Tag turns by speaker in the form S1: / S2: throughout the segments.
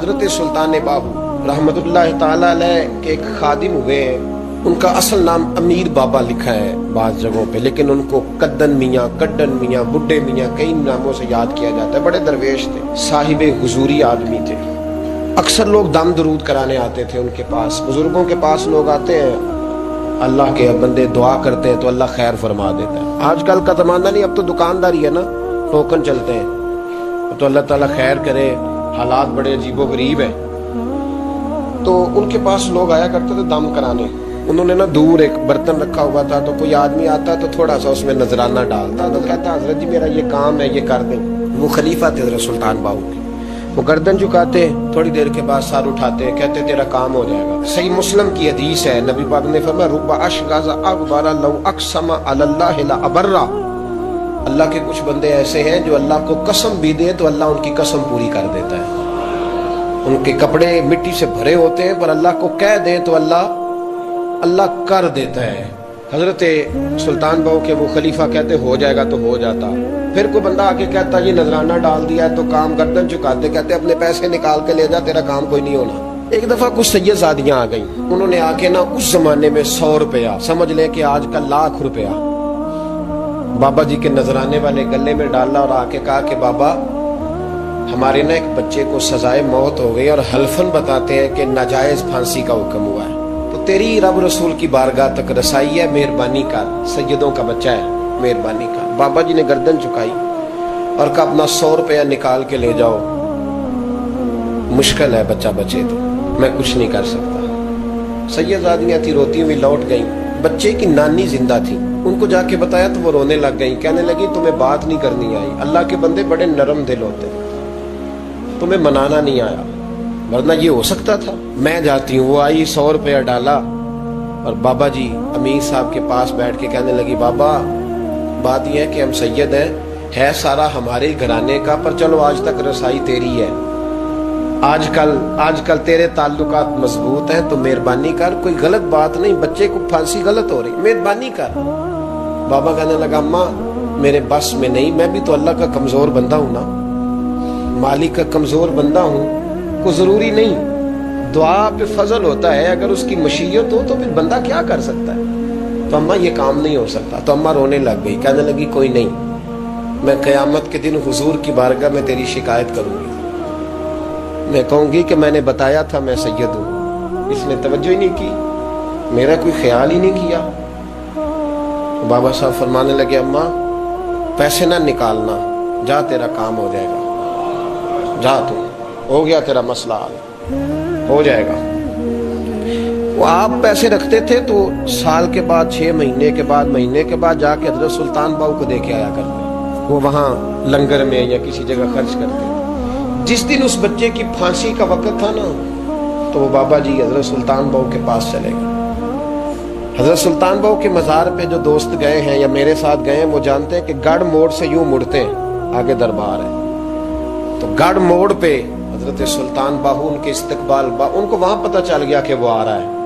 S1: حضرت سلطان باہو رحمتullah تعالی علیہ کے ایک خادم ہوئے ہیں، ان کا اصل نام امیر بابا لکھا ہے بعض جگہوں پہ، لیکن ان کو کدن میاں، کڈن میاں، بڈھے میاں کئی ناموں سے یاد کیا جاتا ہے۔ بڑے درویش تھے، صاحب حضوری آدمی تھے۔ اکثر لوگ دم درود کرانے آتے تھے ان کے پاس، بزرگوں کے پاس لوگ آتے ہیں، اللہ کے بندے دعا کرتے ہیں تو اللہ خیر فرما دیتا ہے۔ آج کل کا زمانہ نہیں، اب تو دکانداری ہے نا، ٹوکن چلتے ہیں، تو اللہ تعالیٰ خیر کرے، حالات بڑے عجیب و غریب ہیں۔ تو ان کے پاس لوگ آیا کرتے تھے دم کرانے۔ انہوں نے نا دور ایک برتن رکھا ہوا تھا، تو کوئی آدمی آتا تو تھوڑا سا اس میں نذرانہ ڈالتا، تو کہتا حضرت جی میرا یہ کام ہے، یہ کر دیں۔ وہ خلیفہ تھے حضرت سلطان باہو کے، وہ گردن جھکاتے، تھوڑی دیر کے بعد سر اٹھاتے، کہتے تیرا کام ہو جائے گا۔ صحیح مسلم کی حدیث ہے، نبی پاک نے فرمایا رب اشغاز اغبر لو اقسم علی اللہ لابرہ۔ اللہ کے کچھ بندے ایسے ہیں جو اللہ کو قسم بھی دے تو اللہ ان کی قسم پوری کر دیتا ہے۔ ان کے کپڑے مٹی سے بھرے ہوتے ہیں، پر اللہ کو کہہ دیں تو اللہ کر دیتا ہے۔ حضرت سلطان باہو کے وہ خلیفہ کہتے ہو جائے گا تو ہو جاتا۔ پھر کوئی بندہ آ کے کہتا یہ نذرانہ ڈال دیا ہے تو کام گردن چکاتے، کہتے اپنے پیسے نکال کے لے جا، تیرا کام کوئی نہیں ہونا۔ ایک دفعہ کچھ سید زادیاں آ گئیں، انہوں نے آ کے نا اس زمانے میں 100 روپیہ، سمجھ لیں کہ آج کا 1,00,000 روپیہ بابا جی کے نذرانے والے گلے میں ڈالا اور آ کے کہا کہ بابا ہمارے نا ایک بچے کو سزائے موت ہو گئی اور حلفاً بتاتے ہیں کہ ناجائز پھانسی کا حکم ہوا ہے، تو تیری رب رسول کی بارگاہ تک رسائی ہے، مہربانی کر، سیدوں کا بچہ ہے، مہربانی کر۔ بابا جی نے گردن چکائی اور کہا اپنا 100 روپیہ نکال کے لے جاؤ، مشکل ہے بچہ بچے تو میں کچھ نہیں کر سکتا۔ سیدزادیاں تھی، روتی ہوئی لوٹ گئیں۔ بچے کی نانی زندہ تھی، ان کو جا کے بتایا تو وہ رونے لگ گئیں، کہنے لگی تمہیں بات نہیں کرنی آئی، اللہ کے بندے بڑے نرم دل ہوتے ہیں، تمہیں منانا نہیں آیا، ورنہ یہ ہو سکتا تھا۔ میں جاتی ہوں۔ وہ آئی، 100 روپیہ ڈالا اور بابا جی امیر صاحب کے پاس بیٹھ کے کہنے لگی بابا بات یہ ہے کہ ہم سید ہیں، ہے سارا ہمارے گھرانے کا، پر چلو آج تک رسائی تیری ہے، آج کل تیرے تعلقات مضبوط ہیں تو مہربانی کر، کوئی غلط بات نہیں، بچے کو پھانسی غلط ہو رہی، مہربانی کر۔ بابا کہنے لگا اماں میرے بس میں نہیں، میں بھی تو اللہ کا کمزور بندہ ہوں نا، مالک کا کمزور بندہ ہوں، کو ضروری نہیں، دعا پہ فضل ہوتا ہے، اگر اس کی مشیت ہو تو پھر بندہ کیا کر سکتا ہے۔ تو اماں یہ کام نہیں ہو سکتا، تو اماں رونے لگ گئی، کہنے لگی کوئی نہیں، میں قیامت کے دن حضور کی بارگاہ میں تیری شکایت کروں گی، میں کہوں گی کہ میں نے بتایا تھا میں سید ہوں، اس نے توجہ ہی نہیں کی، میرا کوئی خیال ہی نہیں کیا۔ بابا صاحب فرمانے لگے اماں پیسے نہ نکالنا، جا تیرا کام ہو جائے گا، جا تو ہو گیا تیرا مسئلہ حل ہو جائے گا۔ وہ آپ پیسے رکھتے تھے تو سال کے بعد، 6 مہینے کے بعد، مہینے کے بعد جا کے حضرت سلطان باہو کو دے کے آیا کرتے، وہ وہاں لنگر میں یا کسی جگہ خرچ کرتے۔ جس دن اس بچے کی پھانسی کا وقت تھا نا، تو وہ بابا جی حضرت سلطان باہو کے پاس چلے گئے۔ حضرت سلطان باہو کے مزار پہ جو دوست گئے ہیں یا میرے ساتھ گئے ہیں وہ جانتے ہیں کہ گڑھ موڑ سے یوں مڑتے ہیں، آگے دربار ہے، تو گڑھ موڑ پہ حضرت سلطان باہو ان کے استقبال، ان کو وہاں پتہ چل گیا کہ وہ آ رہا ہے،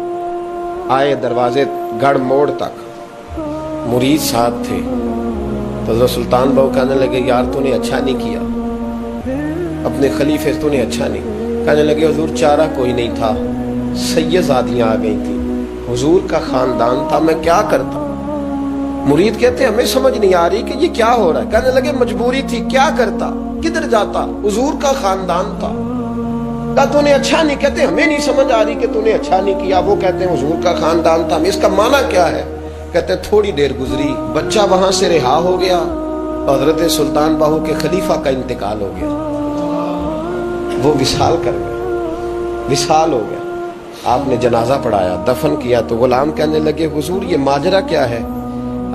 S1: آئے دروازے گڑھ موڑ تک، مرید ساتھ تھے، تو حضرت سلطان باہو کہنے لگے یار تو نے اچھا نہیں کیا، اپنے خلیفے تو نے اچھا نہیں۔ کہنے لگے حضور چارہ کوئی نہیں تھا، سیدزادیاں آ گئی تھیں، حضور کا خاندان تھا، میں کیا کرتا۔ مرید کہتے ہمیں سمجھ نہیں آ رہی کہ یہ کیا ہو رہا ہے۔ کہنے لگے مجبوری تھی، کیا کرتا، کدھر جاتا، حضور کا خاندان تھا۔ کہا تو نے اچھا نہیں، کہتے ہمیں نہیں سمجھ آ رہی کہ تو نے اچھا نہیں کیا، وہ کہتے ہیں حضور کا خاندان تھا، اس کا معنی کیا ہے؟ کہتے ہیں تھوڑی دیر گزری، بچہ وہاں سے رہا ہو گیا، حضرت سلطان باہو کے خلیفہ کا انتقال ہو گیا، وہ وصال کر گئے، وصال ہو گیا۔ آپ نے جنازہ پڑھایا، دفن کیا، تو غلام کہنے لگے حضور یہ ماجرا کیا ہے؟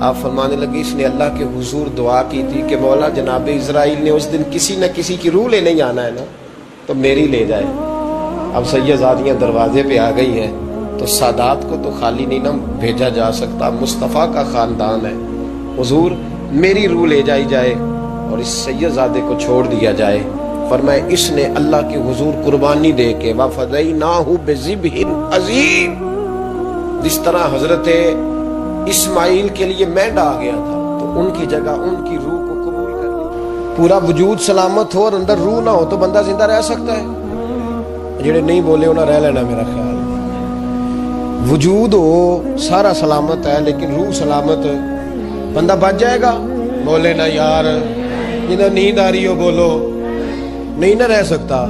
S1: آپ فرمانے لگے اس نے اللہ کے حضور دعا کی تھی کہ مولا جناب اسرائیل نے اس دن کسی نہ کسی کی روح لینے جانا ہے نا، تو میری لے جائے۔ اب سیدزادیاں دروازے پہ آ گئی ہیں، تو سادات کو تو خالی نہیں نہ بھیجا جا سکتا، مصطفیٰ کا خاندان ہے، حضور میری روح لے جائی جائے اور اس سیدزادے کو چھوڑ دیا جائے۔ فرمایا اس نے اللہ کے حضور قربانی دے کے وَفَدَيْنَاهُ بِذِبْحٍ عَظِيمٍ، جس طرح حضرت اسماعیل کے لیے مینڈ آ گیا تھا تو ان کی جگہ ان کی روح کو قبول کر لی۔ پورا وجود سلامت ہو اور اندر روح نہ ہو تو بندہ زندہ رہ سکتا ہے؟ جڑے نہیں بولے انہیں رہ لینا میرا خیال. وجود ہو سارا سلامت ہے لیکن روح سلامت بندہ بچ جائے گا. بولے نا یار جنہیں نیند آ رہی ہو بولو, نہیں نہ رہ سکتا.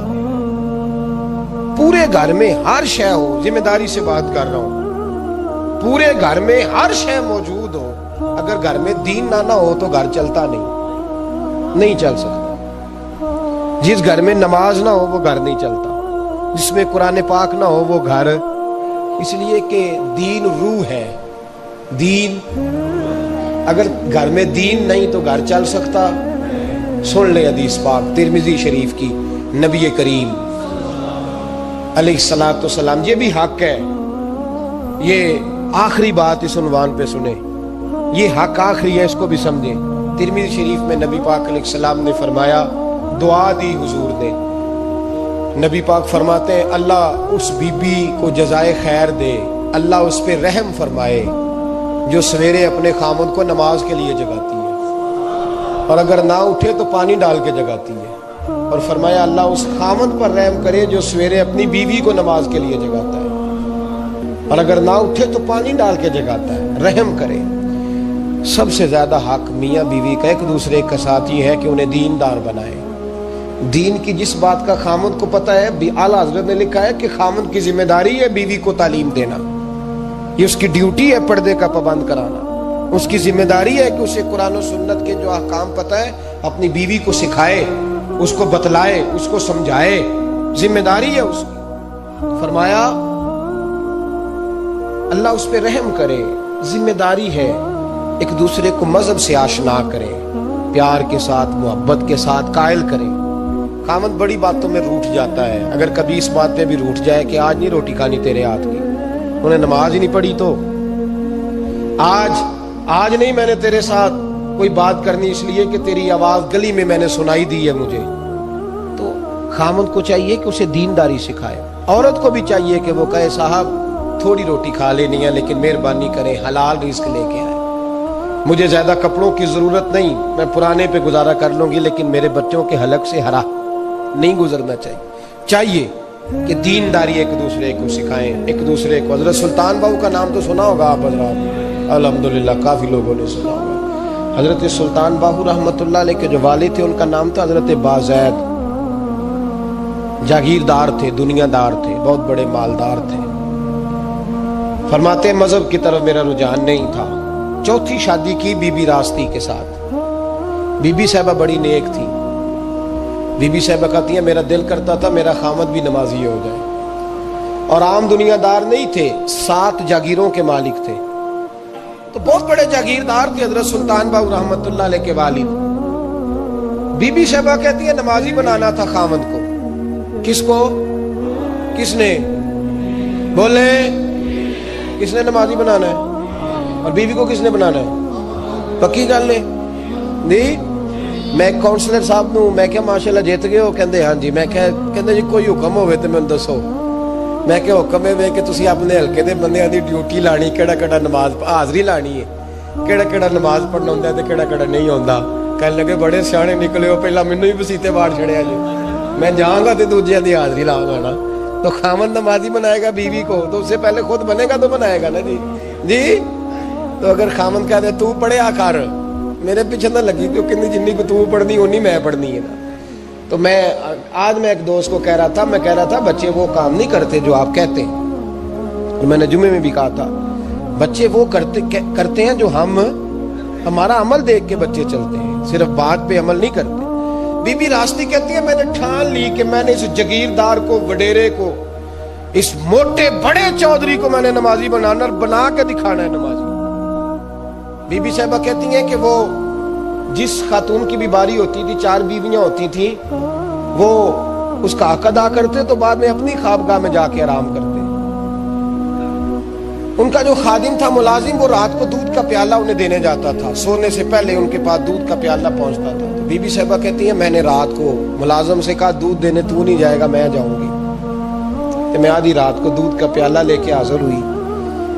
S1: پورے گھر میں ہر شے ہو, ذمہ داری سے بات کر رہا ہوں, پورے گھر میں ہر شے موجود ہو, اگر گھر میں دین نہ ہو تو گھر چلتا نہیں چل سکتا. جس گھر میں نماز نہ ہو وہ گھر نہیں چلتا, جس میں قرآن پاک نہ ہو وہ گھر, اس لیے کہ دین روح ہے. دین اگر گھر میں دین نہیں تو گھر چل سکتا. سن لے حدیث پاک ترمذی شریف کی, نبی کریم علیہ الصلوۃ والسلام, یہ بھی حق ہے, یہ آخری بات اس عنوان پہ سنیں, یہ حق آخری ہے, اس کو بھی سمجھیں. ترمذی شریف میں نبی پاک علیہ السلام نے فرمایا, دعا دی حضور نے, نبی پاک فرماتے ہیں اللہ اس بی بی کو جزائے خیر دے, اللہ اس پہ رحم فرمائے جو سویرے اپنے خامد کو نماز کے لیے جگاتی ہے اور اگر نہ اٹھے تو پانی ڈال کے جگاتی ہے. اور فرمایا اللہ اس خامد پر رحم کرے جو سویرے اپنی بیوی کو نماز کے لیے جگاتا ہے اور اگر نہ اٹھے تو پانی ڈال کے جگاتا ہے. رحم کرے. سب سے زیادہ حق میاں بیوی کا ایک دوسرے کا ساتھ یہ ہے کہ انہیں دیندار بنائے. دین کی جس بات کا خامد کو پتہ ہے, اعلیٰ حضرت نے لکھا ہے کہ خامد کی ذمہ داری ہے بیوی کو تعلیم دینا, یہ اس کی ڈیوٹی ہے پردے کا پابند کرانا. اس کی ذمہ داری ہے کہ اسے قرآن و سنت کے جو احکام پتہ ہے اپنی بیوی کو سکھائے, اس کو بتلائے, اس کو سمجھائے, ذمہ داری ہے اس کی. فرمایا اللہ اس پہ رحم کرے, ذمہ داری ہے. ایک دوسرے کو مذہب سے آشنا کرے, پیار کے ساتھ محبت کے ساتھ قائل کرے. خامد بڑی باتوں میں روٹھ جاتا ہے, اگر کبھی اس بات پہ بھی روٹھ جائے کہ آج نہیں روٹی کھانی تیرے ہاتھ کی, انہیں نماز ہی نہیں پڑھی, تو آج نہیں میں نے تیرے ساتھ کوئی بات کرنی اس لیے کہ تیری آواز گلی میں نے سنائی دی ہے مجھے, تو خامد کو چاہیے کہ اسے دینداری سکھائے. عورت کو بھی چاہیے کہ وہ کہے صاحب تھوڑی روٹی کھا لینی ہے لیکن مہربانی کریں حلال رزق لے کے آئے, مجھے زیادہ کپڑوں کی ضرورت نہیں, میں پرانے پہ گزارا کر لوں گی لیکن میرے بچوں کے حلق سے ہرا نہیں گزرنا چاہیے کہ دینداری ایک دوسرے کو سکھائیں, ایک دوسرے کو. حضرت سلطان باہو کا نام تو سنا ہوگا آپ حضرات, الحمدللہ کافی لوگوں نے سنا ہوگا. حضرت سلطان باہو رحمۃ اللہ علیہ کے جو والد تھے ان کا نام تھا حضرت بازید. جاگیردار تھے, دنیا دار تھے, بہت بڑے مالدار تھے. فرماتے مذہب کی طرف میرا رجحان نہیں تھا. چوتھی شادی کی بی بی راستی کے ساتھ. بی بی صاحبہ بڑی نیک تھی. بی بی صاحبہ کہتی ہیں میرا دل کرتا تھا میرا خامد بھی نمازی ہو جائے, اور عام دنیا دار نہیں تھے, 7 جاگیروں کے مالک تھے, تو بہت بڑے جاگیردار تھے حضرت سلطان باہو رحمۃ اللہ علیہ کے والد. بی بی صاحبہ کہتی ہے نمازی بنانا تھا خامد کو. کس کو؟ کس نے بولے, کس نے نمازی بنانا ہے, اور بیوی کو کس نے بنانا ہے؟ پکی گل ہے نہیں. میں کونسلر صاحب نو میں کہا ماشاءاللہ جیت گئے ہو, کہندے ہاں جی. میں کہندے جی کوئی حکم ہوئے تو میں دسو. میں کہ حکم ہے کہ تسی اپنے ہلکے دے بندیاں دی ڈیوٹی لانی, کیڑا نماز حاضری لانی ہے, کیڑا نماز پڑھنا ہوندا ہے تے کیڑا نہیں ہوندا. کہنے لگے بڑے سیانے نکلے ہو, پہلا مینوں ہی بسیتے باڑ چھڑیا جی, میں جاؤں گا تے دوجیاں دی حاضری لاؤں گا نا. تو خامد نمازی بنائے گا بیوی کو تو اس سے پہلے خود بنے گا تو بنائے گا نا جی. تو اگر خامد کہہ دے تو پڑھیا کر, میرے پیچھے نہ لگی کیونکہ جنی کو تو پڑھنی اونی میں پڑھنی ہے نا. تو آج میں ایک دوست کو کہہ رہا تھا بچے وہ کام نہیں کرتے جو آپ کہتے ہیں, اور میں نے جمعے میں بھی کہا تھا بچے وہ کرتے ہیں جو ہمارا عمل دیکھ کے بچے چلتے ہیں, صرف بات پہ عمل نہیں کرتے. بی بی راستی کہتی ہے میں نے ٹھان لی کہ میں نے اس جگیردار کو, وڈیرے کو, اس موٹے بڑے چودھری کو میں نے نمازی بنانا اور بنا کے دکھانا ہے نمازی. بی بی صاحبہ کہتی ہیں کہ وہ جس خاتون کی بھی باری ہوتی تھی, 4 بیویاں ہوتی تھیں, وہ اس کا حق ادا کرتے تو بعد میں اپنی خوابگاہ میں جا کے آرام کرتے. ان کا جو خادم تھا ملازم, وہ رات کو دودھ کا پیالہ انہیں دینے جاتا تھا, سونے سے پہلے ان کے پاس دودھ کا پیالہ پہنچتا تھا. تو بی بی صاحبہ کہتی ہیں میں نے رات کو ملازم سے کہا دودھ دینے تو نہیں جائے گا, میں جاؤں گی. کہ میں آدھی رات کو دودھ کا پیالہ لے کے حاضر ہوئی.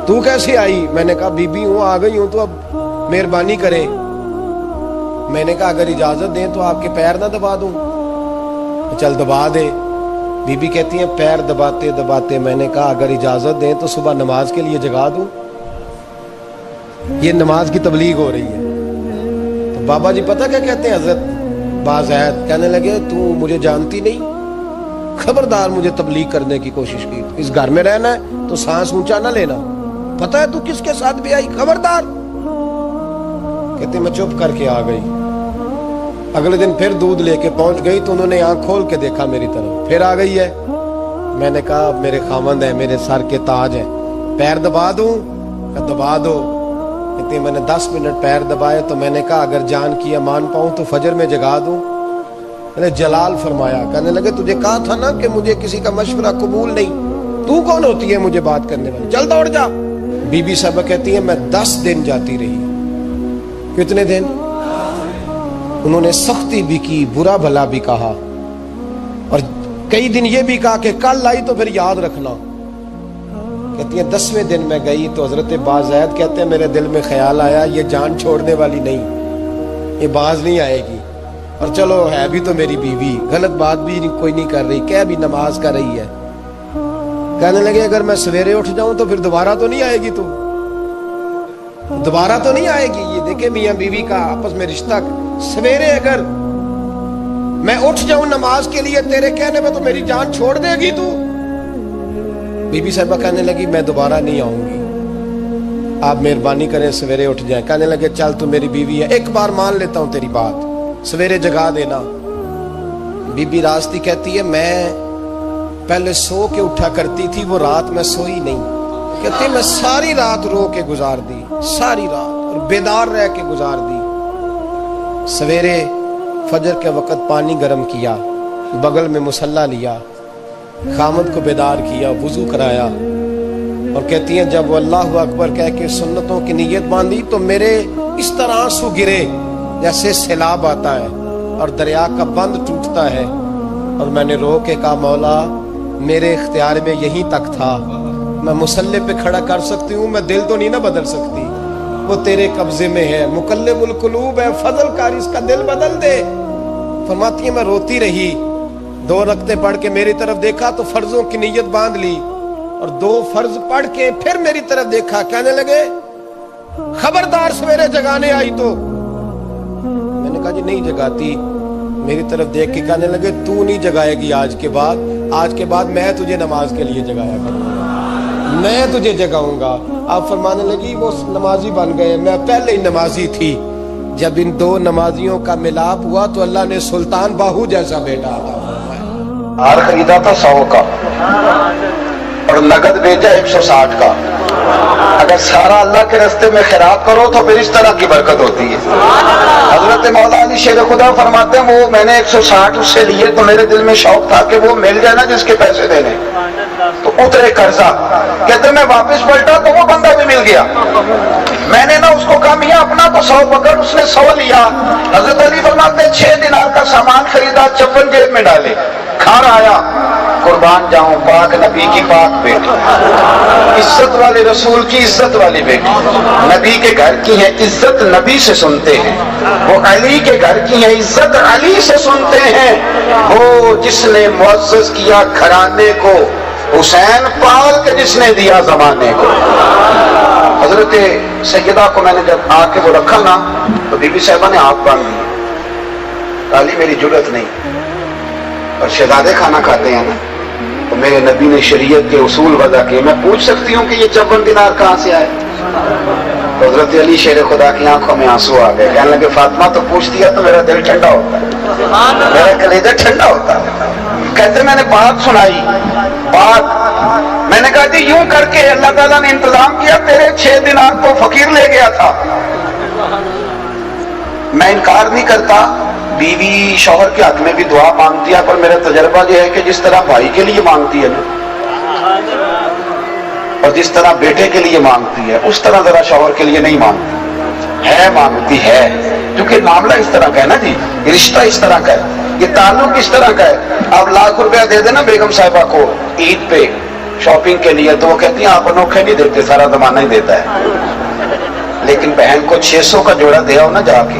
S1: تو کیسے آئی؟ میں نے کہا بی بی ہوں, آ گئی ہوں, تو اب مہربانی کریں. میں نے کہا اگر اجازت دیں تو آپ کے پیر نہ دبا دوں. چل دبا دے. بی بی کہتی ہیں پیر دباتے دباتے میں نے کہا اگر اجازت دیں تو صبح نماز کے لیے جگا دوں. یہ نماز کی تبلیغ ہو رہی ہے. تو بابا جی پتہ کیا کہتے ہیں حضرت بازید؟ کہنے لگے تو مجھے جانتی نہیں، خبردار مجھے تبلیغ کرنے کی کوشش کی. اس گھر میں رہنا ہے تو سانس اونچا نہ لینا. پتہ ہے تو کس کے ساتھ بھی آئی؟ خبردار. کہتے میں چپ کر کے آ گئی. اگلے دن پھر دودھ لے کے پہنچ گئی تو انہوں نے آنکھ کھول کے دیکھا میری طرف، پھر آ گئی ہے. میں نے کہا میرے خاوند ہیں، میرے سر کے تاج ہیں، پیر دبا دوں؟ کہ دبا دو. کہتے میں نے 10 منٹ پیر دبائے تو میں نے کہا اگر جان کی امان پاؤں تو فجر میں جگا دوں. میں نے جلال فرمایا. کہنے لگے تجھے کہا تھا نا کہ مجھے کسی کا مشورہ قبول نہیں، تو کون ہوتی ہے مجھے بات کرنے والی؟ چل دوڑ جا. بی بی صاحبہ کہتی ہے میں 10 دن جاتی رہی. کتنے دن؟ انہوں نے سختی بھی کی، برا بھلا بھی کہا، اور کئی دن یہ بھی کہا کہ کل آئی تو پھر یاد رکھنا. کہتی ہیں 10ویں دن میں گئی تو حضرت بازید کہتے ہیں میرے دل میں خیال آیا یہ جان چھوڑنے والی نہیں، یہ باز نہیں آئے گی، اور چلو ہے بھی تو میری بیوی، غلط بات بھی کوئی نہیں کر رہی، کہہ بھی نماز کر رہی ہے. کہنے لگے اگر میں سویرے اٹھ جاؤں تو پھر دوبارہ تو نہیں آئے گی، تو دوبارہ تو نہیں آئے گی. یہ دیکھیں میاں بیوی کا آپس میں رشتہ. سویرے اگر میں اٹھ جاؤں نماز کے لیے تیرے کہنے میں تو میری جان چھوڑ دے گی تو. بی بی صاحبہ کہنے لگی میں دوبارہ نہیں آؤں گی، آپ مہربانی کریں سویرے اٹھ جائیں. کہنے لگے چل تو میری بیوی ہے، ایک بار مان لیتا ہوں تیری بات، سویرے جگا دینا. بی بی راستی کہتی ہے میں پہلے سو کے اٹھا کرتی تھی، وہ رات میں سوئی نہیں. کہتی میں ساری رات رو کے گزار دی، ساری رات، اور بیدار رہ کے گزار دی. سویرے فجر کے وقت پانی گرم کیا، بغل میں مصلی لیا، خامد کو بیدار کیا، وضو کرایا، اور کہتی ہیں جب وہ اللہ اکبر کہہ کے سنتوں کی نیت باندھی تو میرے اس طرح آنسو گرے جیسے سیلاب آتا ہے اور دریا کا بند ٹوٹتا ہے. اور میں نے رو کے کہا مولا میرے اختیار میں یہیں تک تھا، میں مصلی پہ کھڑا کر سکتی ہوں، میں دل تو نہیں نہ بدل سکتی، وہ تیرے قبضے میں ہے، مقلب القلوب ہے، فضل کار اس کا دل بدل دے. فرماتی ہے میں روتی رہی، 2 رکعتیں پڑھ کے میری طرف دیکھا تو فرضوں کی نیت باندھ لی، اور 2 فرض پڑھ کے پھر میری طرف دیکھا. کہنے لگے خبردار سویرے جگانے آئی تو. میں نے کہا جی نہیں جگاتی. میری طرف دیکھ کے کہنے لگے تو نہیں جگائے گی آج کے بعد میں تجھے نماز کے لیے جگایا کروں گا، میں تجھے جگاؤں گا. آپ فرمانے لگی وہ نمازی بن گئے، میں پہلے ہی نمازی تھی. جب ان 2 نمازیوں کا ملاپ ہوا تو اللہ نے سلطان باہو جیسا بیٹا
S2: ہار خریدا تھا 100 کا اور نقد بیچا 160 کا. اگر سارا اللہ کے راستے میں خیرات کرو تو پھر اس طرح کی برکت ہوتی ہے. حضرت مولا علی شیر خدا فرماتے ہیں وہ میں نے 160 اس سے لیے تو میرے دل میں شوق تھا کہ وہ مل جائے نا جس کے پیسے دینے، تو اترے قرضہ. کہتے میں واپس پلٹا تو وہ بندہ بھی مل گیا. میں نے نا اس کو کہا میاں اپنا تو 100 پکڑ، اس نے 100 لیا. حضرت علی فرماتے ہیں 6 دینار کا سامان خریدا، 56 جیب میں ڈالے، گھر آیا، قربان جاؤں پاک نبی کی پاک بیٹی، عزت والے رسول کی عزت والی بیٹی، نبی کے گھر کی ہے، عزت نبی سے سنتے ہیں. وہ علی کے گھر کی ہے، عزت علی سے سنتے ہیں. وہ جس نے معزز کیا گھرانے کو، حسین پال کے جس نے دیا زمانے کو. حضرت سیدہ کو میں نے جب آ کے وہ رکھا نا تو بی بی صاحبہ نے ہاتھ باندھ دی. علی میری جرت نہیں، اور شہزادے کھانا کھاتے ہیں نا تو میرے نبی نے شریعت کے اصول وضع کیے، میں پوچھ سکتی ہوں کہ یہ 56 دینار کہاں سے آئے؟ تو حضرت علی شیر خدا کی آنکھوں میں آنسو آ گئے. کہنے لگے فاطمہ تو پوچھتی ہے تو میرا دل ٹھنڈا ہوتا ہے، میرا کلیجہ ٹھنڈا ہوتا ہے. کہتے میں نے بات سنائی، بات میں نے کہا جی یوں کر کے اللہ تعالیٰ نے انتظام کیا، تیرے 6 دینار کو فقیر لے گیا تھا. میں انکار نہیں کرتا بیوی شوہر کے حق میں بھی دعا مانگتی ہے، پر میرا تجربہ یہ ہے کہ جس طرح بھائی کے لیے مانگتی ہے نا اور جس طرح بیٹے کے لیے مانگتی ہے اس طرح ذرا شوہر کے لیے نہیں مانگتی ہے. مانگتی ہے کیونکہ معاملہ اس طرح کا ہے نا جی، رشتہ اس طرح کا ہے، یہ تعلق اس طرح کا ہے. آپ لاکھ روپیہ دے دینا بیگم صاحبہ کو عید پہ شاپنگ کے لیے تو وہ کہتی ہیں آپ انوکھے نہیں دیتے، سارا زمانہ ہی دیتا ہے. لیکن بہن کو 600 کا جوڑا دیا ہو نا جا کے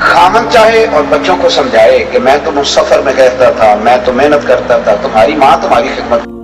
S2: خامن چاہے اور بچوں کو سمجھائے کہ میں تو سفر میں کہتا تھا، میں تو محنت کرتا تھا، تمہاری ماں تمہاری خدمت